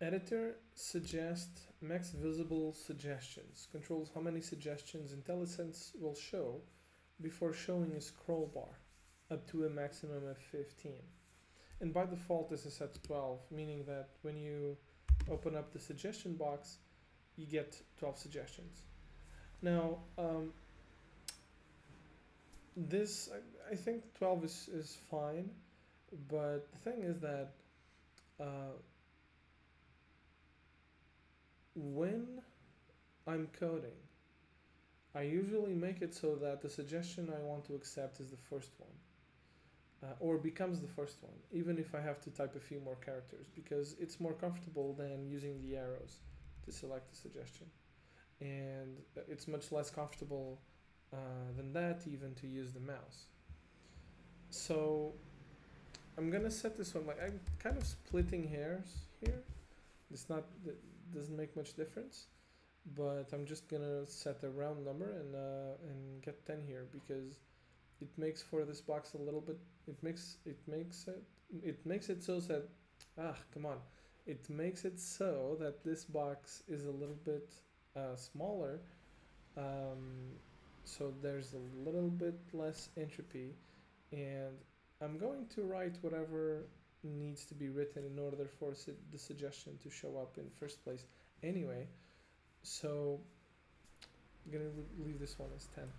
Editor suggest max visible suggestions controls how many suggestions IntelliSense will show before showing a scroll bar up to a maximum of 15. And by default this is set to 12, meaning that when you open up the suggestion box, you get 12 suggestions. Now, I think 12 is fine, but the thing is that when I'm coding, I usually make it so that the suggestion I want to accept is the first one, or becomes the first one, even if I have to type a few more characters, because it's more comfortable than using the arrows to select the suggestion. And it's much less comfortable than that even to use the mouse. So I'm gonna set this one, like I'm kind of splitting hairs here. It doesn't make much difference, but I'm just gonna set a round number and get 10 here, because it makes for this box a little bit, it makes it so that, it makes it so that this box is a little bit smaller, so there's a little bit less entropy, and I'm going to write whatever needs to be written in order for the suggestion to show up in the first place anyway. So I'm gonna leave this one as 10.